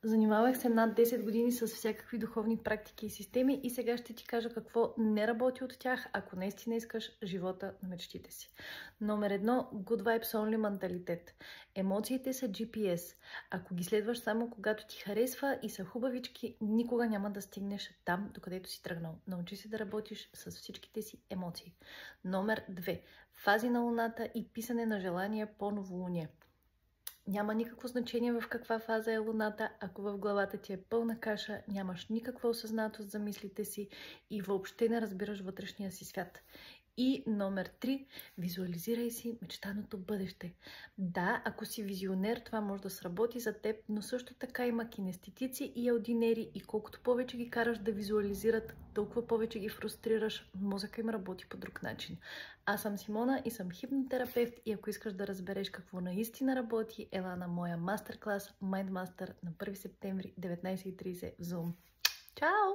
Занимавах се над 10 години с всякакви духовни практики и системи и сега ще ти кажа какво не работи от тях, ако наистина искаш живота на мечтите си. Номер 1. Good Vibes Only менталитет. Емоциите са GPS. Ако ги следваш само когато ти харесва и са хубавички, никога няма да стигнеш там, докъдето си тръгнал. Научи се да работиш с всичките си емоции. Номер 2. Фази на луната и писане на желания по новолуние. Няма никакво значение в каква фаза е луната, ако в главата ти е пълна каша, нямаш никаква осъзнатост за мислите си и въобще не разбираш вътрешния си свят. И номер 3. Визуализирай си мечтаното бъдеще. Да, ако си визионер, това може да сработи за теб, но също така има кинестетици и аудинери и колкото повече ги караш да визуализират, толкова повече ги фрустрираш, мозъка им работи по друг начин. Аз съм Симона и съм хипнотерапевт и ако искаш да разбереш какво наистина работи, ела на моя мастер-клас Mind Master на 1 септември 19:30 в Zoom. Чао!